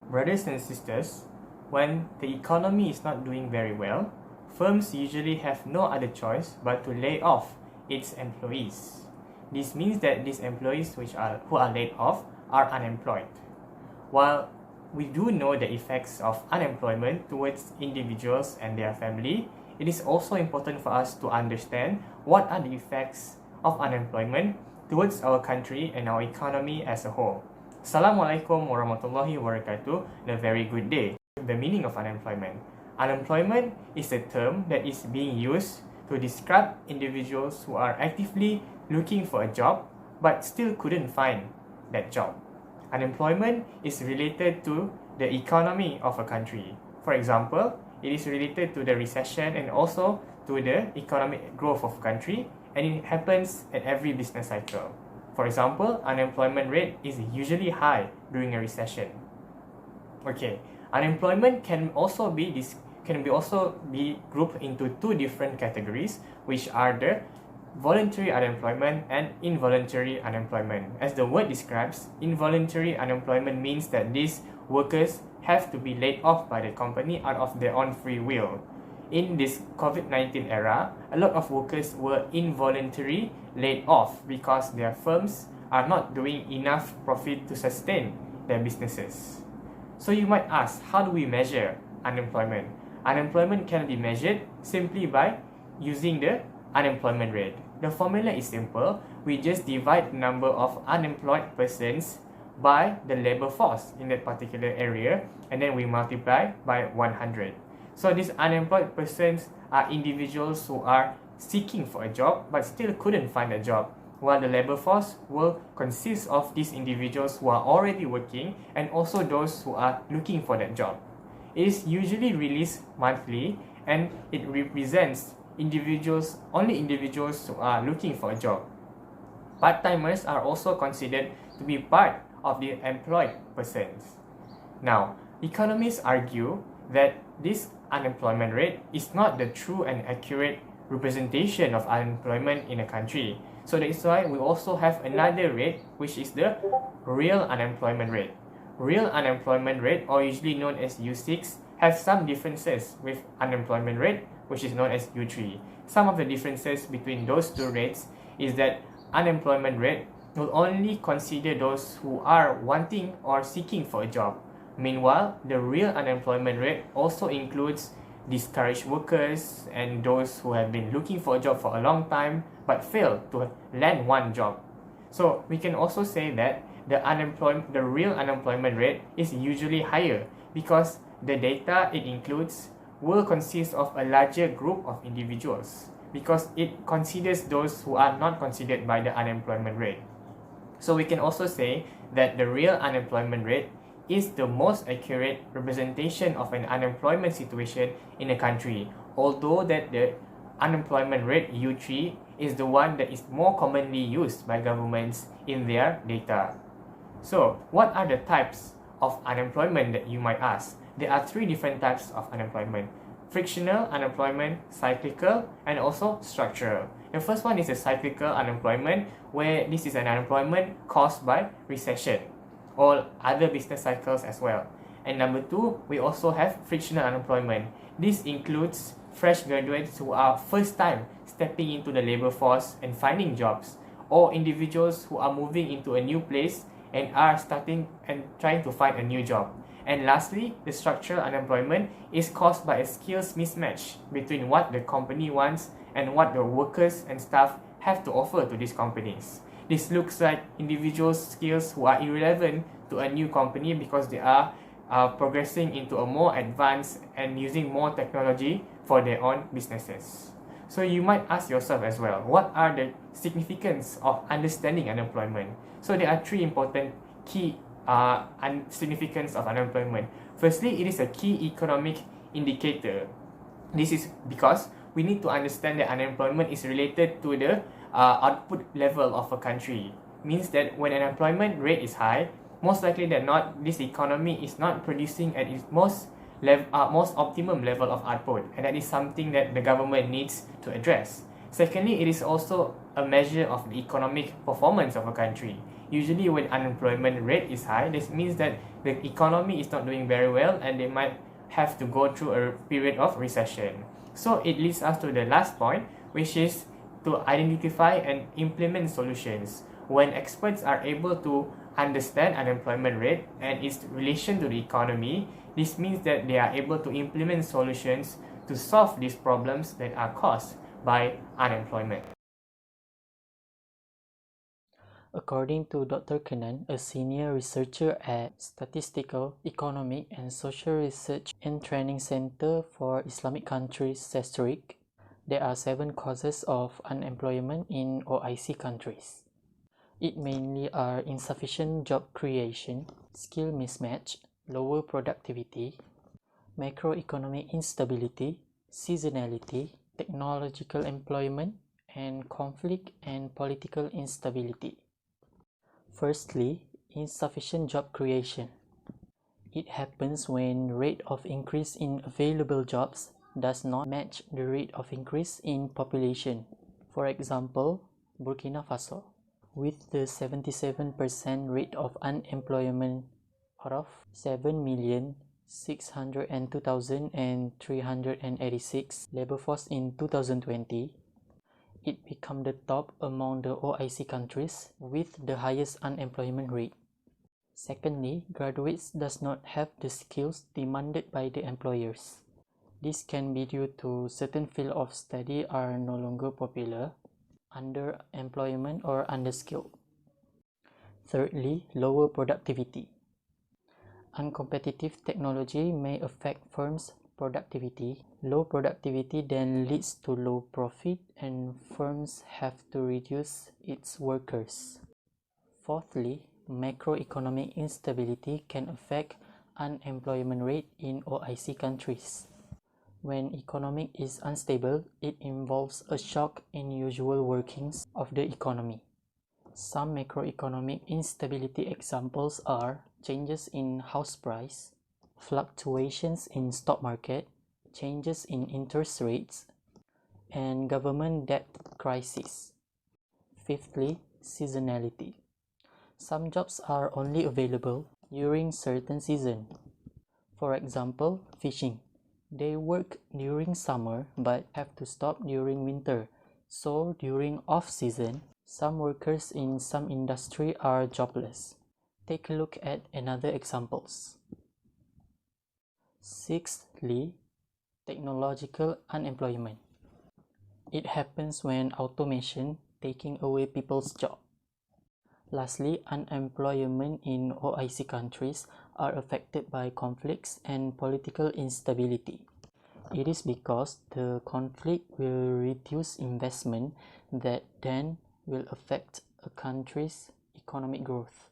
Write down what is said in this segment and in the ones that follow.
Brothers and sisters, when the economy is not doing very well, firms usually have no other choice but to lay off its employees. This means that these employees who are laid off are unemployed. While we do know the effects of unemployment towards individuals and their family, it is also important for us to understand what are the effects of unemployment towards our country and our economy as a whole. Assalamualaikum warahmatullahi wabarakatuh and a very good day. The meaning of unemployment. Unemployment is a term that is being used to describe individuals who are actively looking for a job but still couldn't find that job. Unemployment is related to the economy of a country. For example, it is related to the recession and also to the economic growth of a country, and it happens at every business cycle. For example, unemployment rate is usually high during a recession. Okay, unemployment can also be grouped into two different categories, which are the voluntary unemployment and involuntary unemployment. As the word describes, involuntary unemployment means that these workers have to be laid off by the company out of their own free will. In this COVID-19 era, a lot of workers were involuntarily laid off because their firms are not doing enough profit to sustain their businesses. So you might ask, how do we measure unemployment? Unemployment can be measured simply by using the unemployment rate. The formula is simple. We just divide the number of unemployed persons by the labor force in that particular area, and then we multiply by 100. So these unemployed persons are individuals who are seeking for a job but still couldn't find a job, while the labor force will consist of these individuals who are already working and also those who are looking for that job. It is usually released monthly and it represents only individuals who are looking for a job. Part-timers are also considered to be part of the employed persons. Now, economists argue that this unemployment rate is not the true and accurate representation of unemployment in a country. So that is why we also have another rate, which is the real unemployment rate. Real unemployment rate, or usually known as U6, has some differences with unemployment rate, which is known as U3. Some of the differences between those two rates is that unemployment rate will only consider those who are wanting or seeking for a job. Meanwhile, the real unemployment rate also includes discouraged workers and those who have been looking for a job for a long time but failed to land one job. So we can also say that the real unemployment rate is usually higher because the data it includes will consist of a larger group of individuals because it considers those who are not considered by the unemployment rate. So we can also say that the real unemployment rate is the most accurate representation of an unemployment situation in a country, although that the unemployment rate U3 is the one that is more commonly used by governments in their data. So what are the types of unemployment that you might ask? There are three different types of unemployment: frictional unemployment, cyclical, and also structural. The first one is a cyclical unemployment, where this is an unemployment caused by recession or other business cycles as well. And number two, we also have frictional unemployment. This includes fresh graduates who are first time stepping into the labor force and finding jobs, or individuals who are moving into a new place and are starting and trying to find a new job. And lastly, the structural unemployment is caused by a skills mismatch between what the company wants and what the workers and staff have to offer to these companies. This looks like individuals' skills who are irrelevant to a new company because they are progressing into a more advanced and using more technology for their own businesses. So you might ask yourself as well, what are the significance of understanding unemployment? So there are three important key significance of unemployment. Firstly, it is a key economic indicator. This is because we need to understand that unemployment is related to the output level of a country. Means that when unemployment rate is high, most likely than not, this economy is not producing at its most optimum level of output, and that is something that the government needs to address. Secondly, it is also a measure of the economic performance of a country. Usually when unemployment rate is high, this means that the economy is not doing very well and they might have to go through a period of recession. So it leads us to the last point, which is to identify and implement solutions. When experts are able to understand unemployment rate and its relation to the economy, this means that they are able to implement solutions to solve these problems that are caused by unemployment. According to Dr. Kenan, a senior researcher at Statistical, Economic and Social Research and Training Center for Islamic Countries, SESTRIC, there are 7 causes of unemployment in OIC countries. It mainly are insufficient job creation, skill mismatch, lower productivity, macroeconomic instability, seasonality, technological employment, and conflict and political instability. Firstly, insufficient job creation. It happens when rate of increase in available jobs does not match the rate of increase in population. For example, Burkina Faso, with the 77% rate of unemployment out of 7,602,386 labor force in 2020, it became the top among the OIC countries with the highest unemployment rate. Secondly, graduates does not have the skills demanded by the employers. This can be due to certain fields of study are no longer popular, underemployment or underskilled. Thirdly, lower productivity. Uncompetitive technology may affect firms' productivity. Low productivity then leads to low profit and firms have to reduce its workers. Fourthly, macroeconomic instability can affect unemployment rate in OIC countries. When economy is unstable, it involves a shock in usual workings of the economy. Some macroeconomic instability examples are changes in house price, fluctuations in stock market, changes in interest rates, and government debt crisis. Fifthly, seasonality. Some jobs are only available during certain season. For example, fishing. They work during summer but have to stop during winter. So during off-season, some workers in some industry are jobless. Take a look at another examples. Sixthly, technological unemployment. It happens when automation taking away people's job. Lastly, unemployment in OIC countries are affected by conflicts and political instability. It is because the conflict will reduce investment that then will affect a country's economic growth.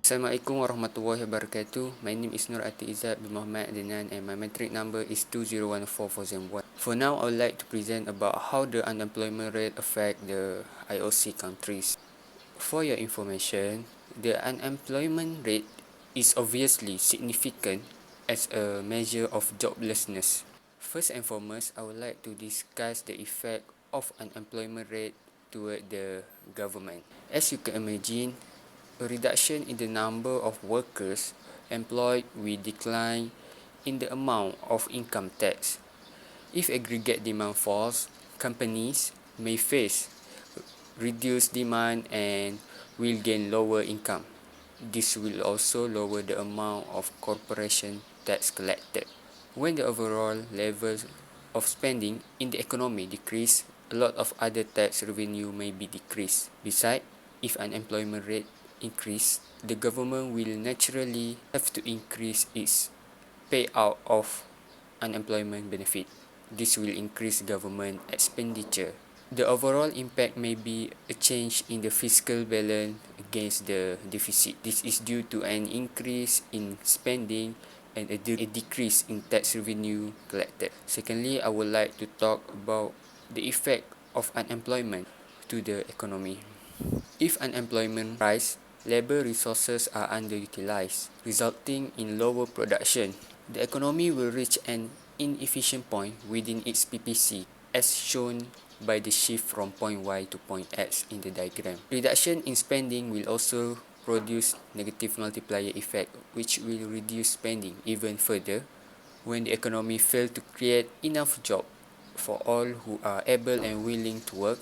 Assalamualaikum warahmatullahi wabarakatuh. My name is Nur Ati Izzat bin Muhammad Adnan and my metric number is 2014401. For now, I would like to present about how the unemployment rate affect the IOC countries. For your information, the unemployment rate is obviously significant as a measure of joblessness. First and foremost, I would like to discuss the effect of unemployment rate toward the government. As you can imagine, a reduction in the number of workers employed will decline in the amount of income tax. If aggregate demand falls, companies may face reduced demand and will gain lower income. This will also lower the amount of corporation tax collected. When the overall level of spending in the economy decrease, a lot of other tax revenue may be decreased. Besides, if unemployment rate increase, the government will naturally have to increase its payout of unemployment benefit. This will increase government expenditure. The overall impact may be a change in the fiscal balance against the deficit. This is due to an increase in spending and a decrease in tax revenue collected. Secondly, I would like to talk about the effect of unemployment to the economy. If unemployment rise, labor resources are underutilized, resulting in lower production. The economy will reach an inefficient point within its PPC, as shown by the shift from point Y to point X in the diagram. Reduction in spending will also produce negative multiplier effect, which will reduce spending even further when the economy fails to create enough jobs for all who are able and willing to work.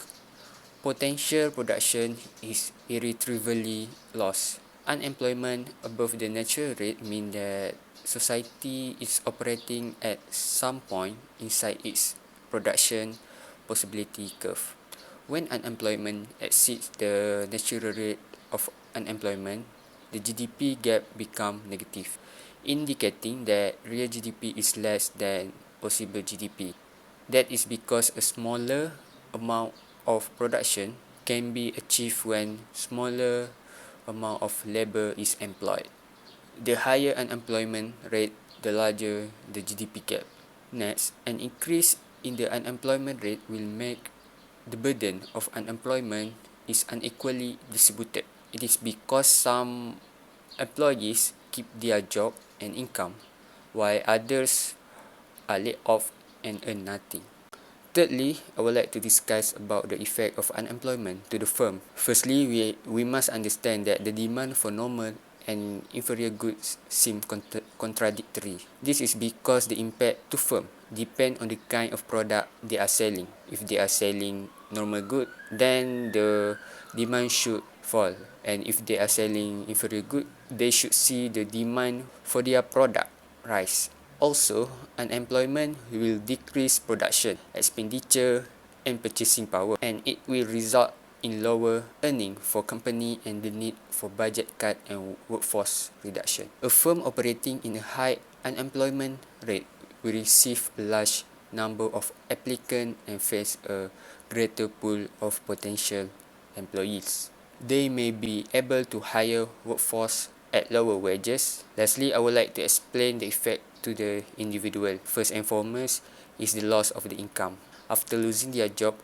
Potential production is irretrievably lost. Unemployment above the natural rate means that society is operating at some point inside its production possibility curve. When unemployment exceeds the natural rate of unemployment, the GDP gap becomes negative, indicating that real GDP is less than possible GDP. That is because a smaller amount of production can be achieved when smaller amount of labor is employed. The higher unemployment rate, the larger the GDP gap. Next, an increase in the unemployment rate will make the burden of unemployment is unequally distributed. It is because some employees keep their job and income, while others are laid off and earn nothing. Thirdly, I would like to discuss about the effect of unemployment to the firm. Firstly, we must understand that the demand for normal and inferior goods seem contradictory. This is because the impact to firm depend on the kind of product they are selling. If they are selling normal good, then the demand should fall. And if they are selling inferior good, they should see the demand for their product rise. Also, unemployment will decrease production, expenditure, and purchasing power, and it will result in lower earning for company and the need for budget cut and workforce reduction. A firm operating in a high unemployment rate will receive a large number of applicants and face a greater pool of potential employees. They may be able to hire workforce at lower wages. Lastly, I would like to explain the effect to the individual. First and foremost is the loss of the income. After losing their job,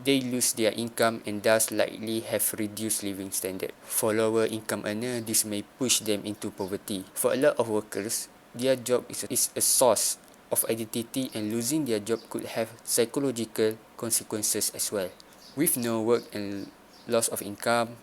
they lose their income and thus likely have reduced living standard. For lower income earner, this may push them into poverty. For a lot of workers, their job is a source of identity, and losing their job could have psychological consequences as well. With no work and loss of income,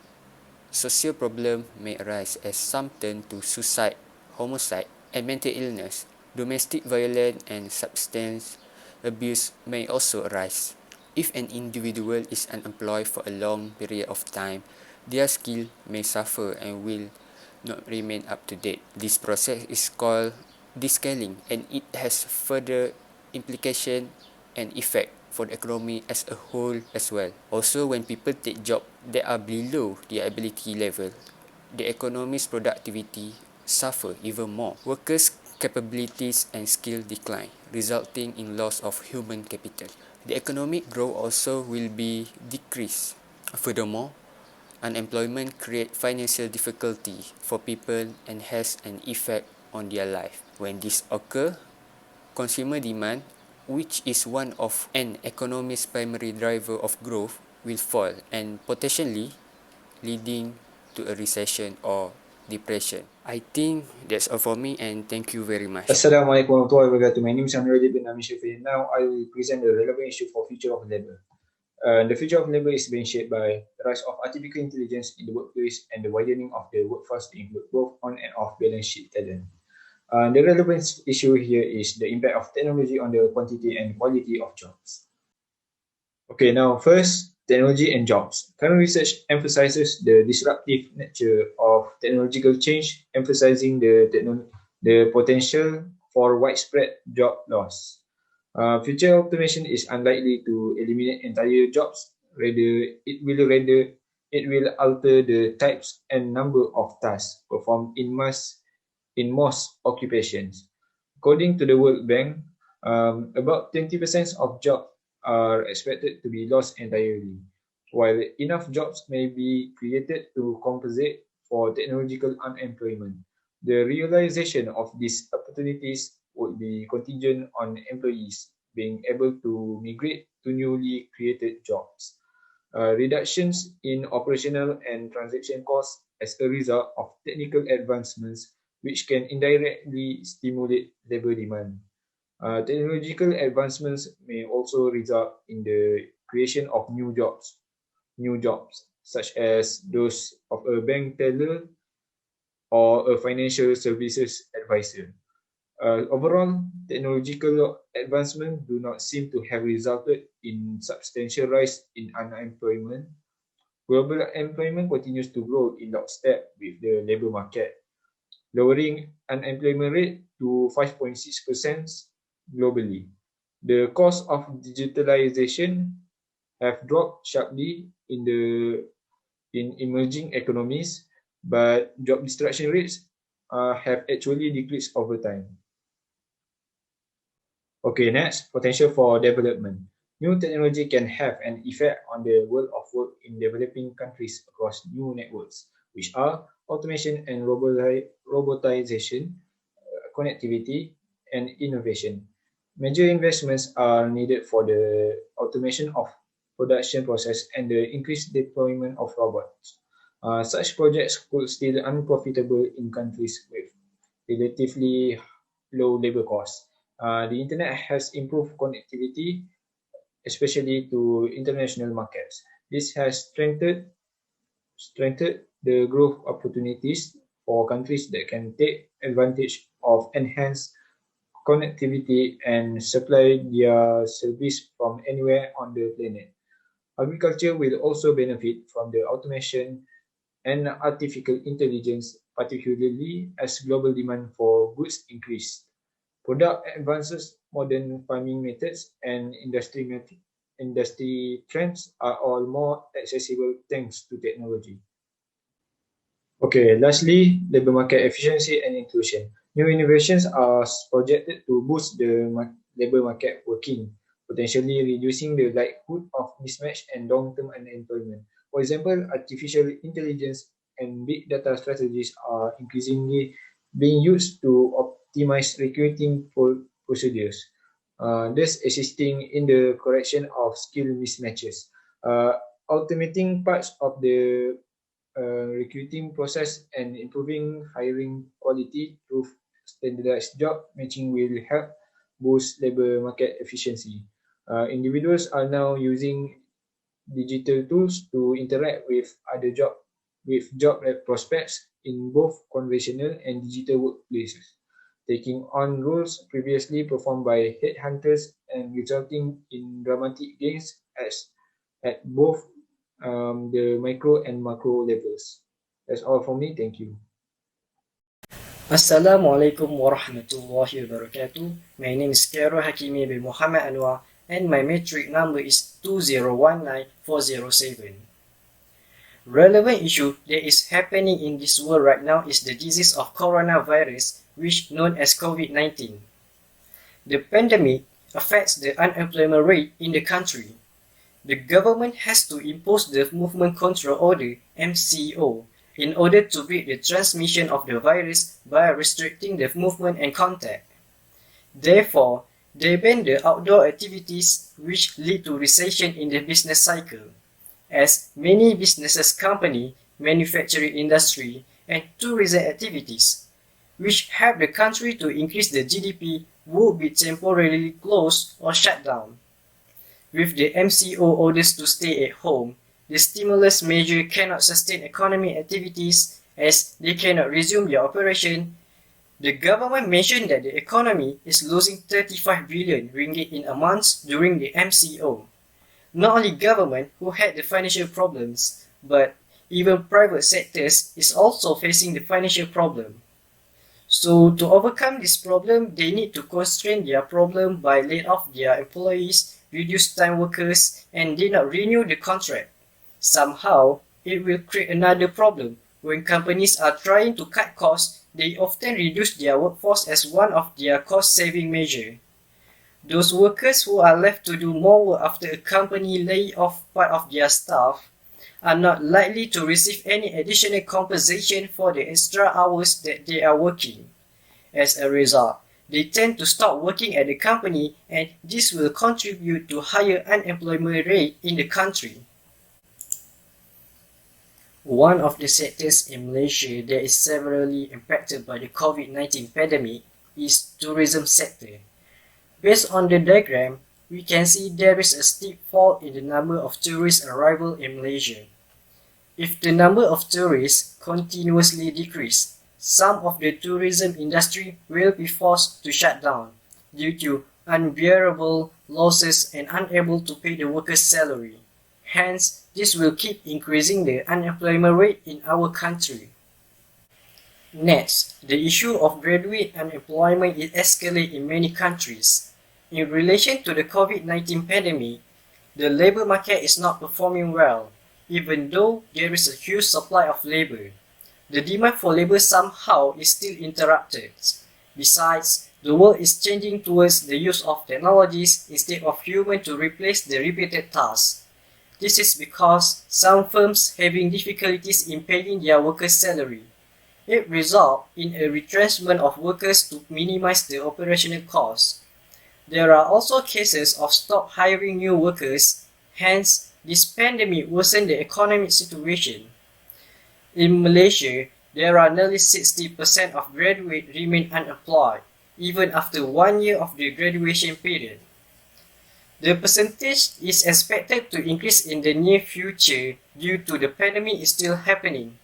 social problems may arise as some turn to suicide, homicide, and mental illness. Domestic violence and substance abuse may also arise. If an individual is unemployed for a long period of time, their skill may suffer and will not remain up to date. This process is called descaling, and it has further implication and effect for the economy as a whole as well. Also, when people take jobs that are below their ability level, the economy's productivity suffer even more. Workers' capabilities and skill decline, resulting in loss of human capital. The economic growth also will be decreased. Furthermore, unemployment creates financial difficulty for people and has an effect on their life. When this occurs, consumer demand, which is one of an economy's primary driver of growth, will fall and potentially leading to a recession or depression. I think that's all for me, and thank you very much. Assalamualaikum warahmatullahi wabarakatuh. My name is Amir bin Amin Shafi. Now I will present the relevant issue for future of labor. The future of labor is being shaped by the rise of artificial intelligence in the workplace and the widening of the workforce to include both on and off balance sheet talent. The relevant issue here is the impact of technology on the quantity and quality of jobs. Okay, now first, technology and jobs. Current research emphasizes the disruptive nature of technological change, emphasizing the potential for widespread job loss. Future automation is unlikely to eliminate entire jobs. Rather, it will alter the types and number of tasks performed in most occupations. According to the World Bank, about 20% of jobs are expected to be lost entirely, while enough jobs may be created to compensate for technological unemployment. The realization of these opportunities would be contingent on employees being able to migrate to newly created jobs. Reductions in operational and transaction costs as a result of technical advancements, which can indirectly stimulate labor demand. Technological advancements may also result in the creation of new jobs such as those of a bank teller or a financial services advisor. Overall, technological advancement do not seem to have resulted in substantial rise in unemployment. Global employment continues to grow in lockstep with the labor market, lowering unemployment rate to 5.6% globally. The cost of digitalization have dropped sharply in emerging economies, but job destruction rates have actually decreased over time. Okay, next, potential for development. New technology can have an effect on the world of work in developing countries across new networks, which are automation and robotization, connectivity, and innovation. Major investments are needed for the automation of production process and the increased deployment of robots. Such projects could still unprofitable in countries with relatively low labor costs. The internet has improved connectivity, especially to international markets. This has strengthened the growth opportunities for countries that can take advantage of enhanced connectivity and supply their service from anywhere on the planet. Agriculture will also benefit from the automation and artificial intelligence, particularly as global demand for goods increase. Product advances, modern farming methods, and industry trends are all more accessible thanks to technology. Okay, lastly, labor market efficiency and inclusion. New innovations are projected to boost the labor market working, potentially reducing the likelihood of mismatch and long-term unemployment. For example, artificial intelligence and big data strategies are increasingly being used to optimize recruiting procedures, thus assisting in the correction of skill mismatches. Automating parts of the recruiting process and improving hiring quality through standardized job matching will help boost labor market efficiency. Individuals are now using digital tools to interact with job prospects in both conventional and digital workplaces, taking on roles previously performed by headhunters and resulting in dramatic gains at both the micro and macro levels. That's all from me. Thank you. Assalamualaikum warahmatullahi wabarakatuh. My name is Kero Hakimi bin Muhammad Anwar and my metric number is 2019407. Relevant issue that is happening in this world right now is the disease of coronavirus, which known as COVID-19. The pandemic affects the unemployment rate in the country. The government has to impose the Movement Control Order (MCO) in order to break the transmission of the virus by restricting the movement and contact. Therefore, they ban the outdoor activities, which lead to recession in the business cycle, as many businesses, company, manufacturing industry, and tourism activities, which help the country to increase the GDP, would be temporarily closed or shut down. With the MCO orders to stay at home, the stimulus measure cannot sustain economic activities as they cannot resume their operation. The government mentioned that the economy is losing 35 billion ringgit in a month during the MCO. Not only government who had the financial problems, but even private sectors is also facing the financial problem. So to overcome this problem, they need to constrain their problem by laying off their employees, reduce time workers, and did not renew the contract. Somehow, it will create another problem. When companies are trying to cut costs, they often reduce their workforce as one of their cost-saving measures. Those workers who are left to do more work after a company lay off part of their staff are not likely to receive any additional compensation for the extra hours that they are working. As a result, they tend to stop working at the company, and this will contribute to higher unemployment rate in the country. One of the sectors in Malaysia that is severely impacted by the COVID-19 pandemic is tourism sector. Based on the diagram, we can see there is a steep fall in the number of tourist arrivals in Malaysia. If the number of tourists continuously decrease, some of the tourism industry will be forced to shut down due to unbearable losses and unable to pay the workers' salary. Hence, this will keep increasing the unemployment rate in our country. Next, the issue of graduate unemployment is escalating in many countries. In relation to the COVID-19 pandemic, the labor market is not performing well, even though there is a huge supply of labor. The demand for labor somehow is still interrupted. Besides, the world is changing towards the use of technologies instead of human to replace the repeated tasks. This is because some firms having difficulties in paying their workers' salary. It results in a retrenchment of workers to minimize the operational costs. There are also cases of stop hiring new workers, hence this pandemic worsened the economic situation. In Malaysia, there are nearly 60% of graduates remain unemployed, even after 1 year of the graduation period. The percentage is expected to increase in the near future due to the pandemic is still happening.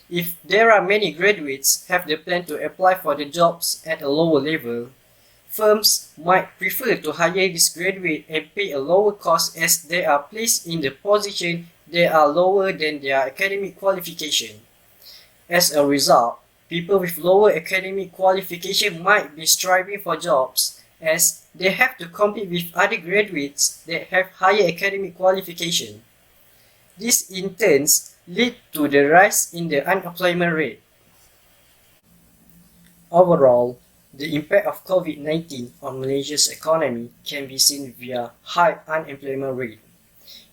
If there are many graduates have the plan to apply for the jobs at a lower level, firms might prefer to hire these graduates and pay a lower cost as they are placed in the position that are lower than their academic qualification. As a result, people with lower academic qualification might be striving for jobs as they have to compete with other graduates that have higher academic qualification. This in turn lead to the rise in the unemployment rate. Overall, the impact of COVID-19 on Malaysia's economy can be seen via high unemployment rate.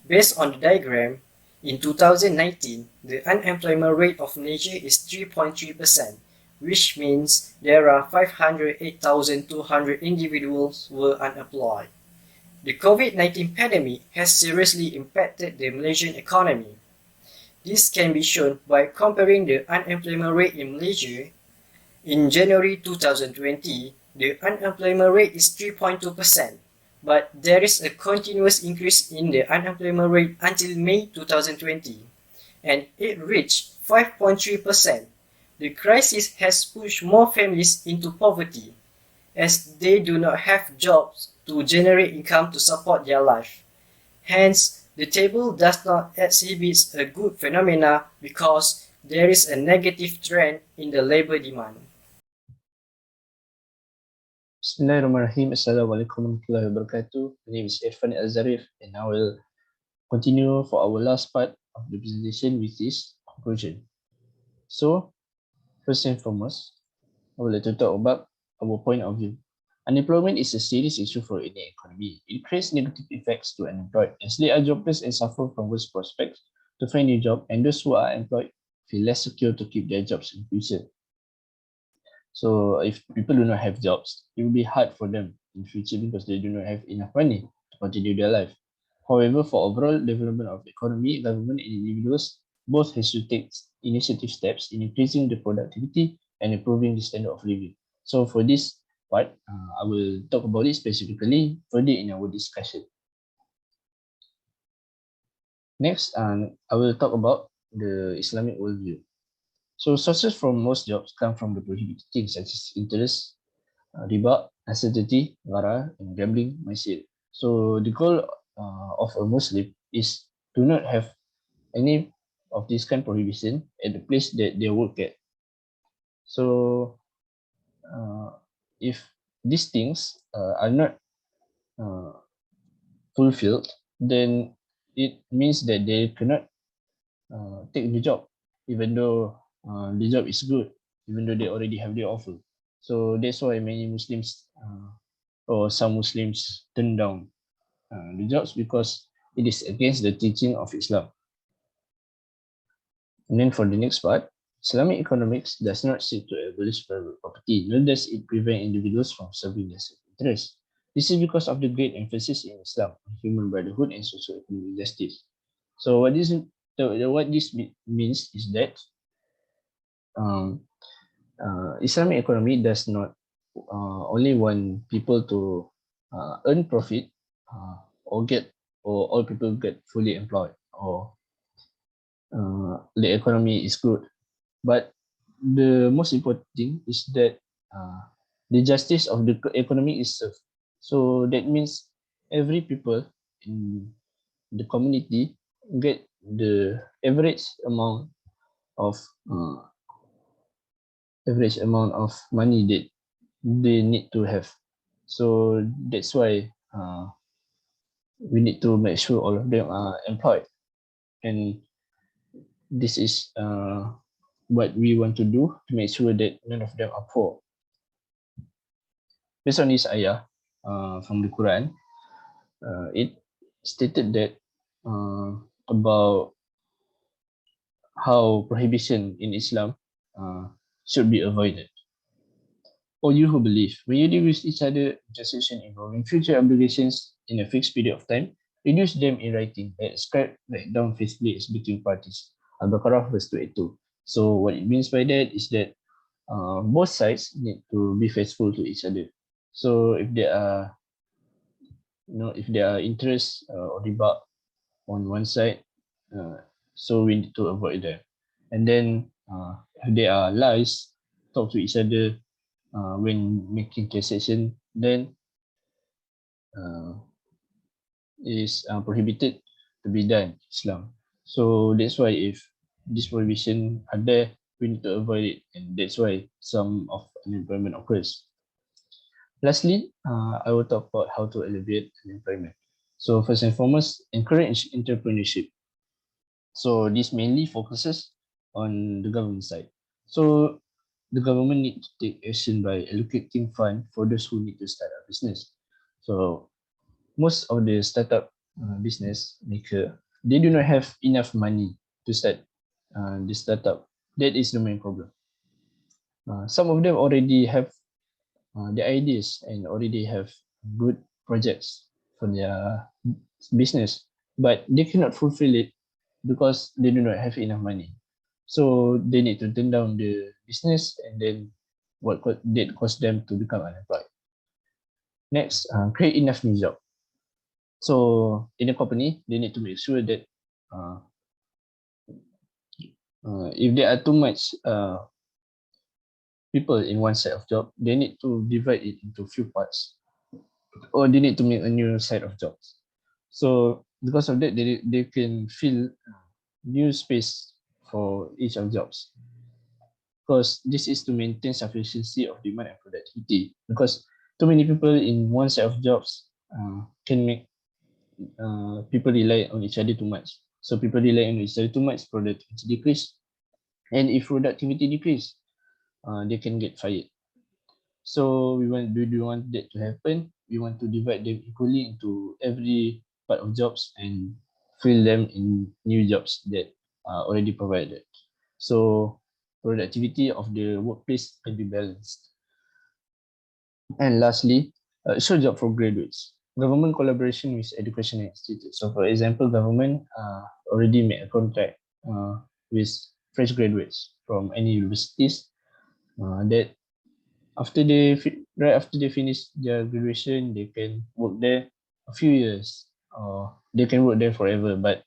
Based on the diagram, in 2019, the unemployment rate of Malaysia is 3.3%, which means there are 508,200 individuals were unemployed. The COVID-19 pandemic has seriously impacted the Malaysian economy. This can be shown by comparing the unemployment rate in Malaysia. In January 2020, the unemployment rate is 3.2%, but there is a continuous increase in the unemployment rate until May 2020, and it reached 5.3%. The crisis has pushed more families into poverty, as they do not have jobs to generate income to support their life. Hence, the table does not exhibit a good phenomena because there is a negative trend in the labor demand. Bismillahirrahmanirrahim. Assalamualaikum warahmatullahi wabarakatuh. My name is Irfan Al-Zarif and I will continue for our last part of the presentation, which is conclusion. So, first and foremost, I would like to talk about our point of view. Unemployment is a serious issue for any economy. It creates negative effects to unemployed as they are jobless and suffer from worse prospects to find a job, and those who are employed feel less secure to keep their jobs in the future. So if people do not have jobs, it will be hard for them in the future because they do not have enough money to continue their life. However, for overall development of the economy, government and individuals both has to take initiative steps in increasing the productivity and improving the standard of living. So for this part, I will talk about it specifically further in our discussion. Next, I will talk about the Islamic worldview. So sources from most jobs come from the prohibited things such as interest, riba, uncertainty, ghara, and gambling, maisir. So the goal of a Muslim is to not have any of this kind of prohibition at the place that they work at. So if these things are not fulfilled, then it means that they cannot take the job, even though the job is good, even though they already have the offer. So that's why many Muslims or some Muslims turn down the jobs because it is against the teaching of Islam. And then for the next part, Islamic economics does not seek to abolish private property, nor does it prevent individuals from serving their self-interest. This is because of the great emphasis in Islam on human brotherhood and socio-economic justice. So what this means is that Islamic economy does not only want people to earn profit, or all people get fully employed, or the economy is good. But the most important thing is that the justice of the economy is served. So that means every people in the community get the of uh, average amount of money that they need to have. So that's why we need to make sure all of them are employed, and this is what we want to do to make sure that none of them are poor. Based on this ayah from the Quran, it stated that about how prohibition in Islam should be avoided. Or you who believe, when you deal with each other, transaction involving future obligations in a fixed period of time, reduce them in writing and ascribe like down faithfully as between parties. Al-Baqarah verse 282. So what it means by that is that both sides need to be faithful to each other. So if there are, if there are interests or riba on one side, so we need to avoid that. And then if there are lies, talk to each other when making transaction, then is prohibited to be done in Islam. So that's why if this prohibition are there, we need to avoid it, and that's why some of unemployment occurs. Lastly, I will talk about how to alleviate unemployment. So first and foremost, encourage entrepreneurship. So this mainly focuses on the government side. So the government need to take action by allocating fund for those who need to start a business. So most of the startup business maker, they do not have enough money to start the startup. That is the main problem. Some of them already have the ideas and already have good projects for their business, but they cannot fulfill it because they do not have enough money. So they need to turn down the business, and then what did cause them to become unemployed. Next, create enough new job. So in a company, they need to make sure that if there are too much people in one set of job, they need to divide it into few parts, or they need to make a new set of jobs. So because of that, they can fill new space for each of jobs, because this is to maintain sufficiency of demand and productivity, because too many people in one set of jobs can make people rely on each other too much. So people rely on each other too much, productivity decrease, and if productivity decrease, they can get fired. So we do want that to happen. We want to divide them equally into every part of jobs and fill them in new jobs that are already provided. So productivity of the workplace can be balanced. And lastly, show job for graduates. Government collaboration with education institutes. So for example, government already made a contract with fresh graduates from any universities that right after they finish their graduation, they can work there a few years, or they can work there forever. But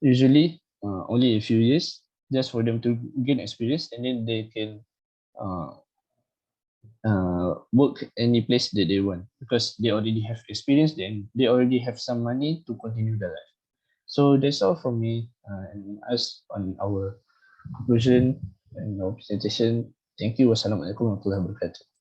usually only a few years, just for them to gain experience, and then they can uh, work any place that they want, because they already have experience, then they already have some money to continue their life. So that's all from me, and us on our conclusion and our presentation. Thank you. Wassalamualaikum warahmatullahi wabarakatuh.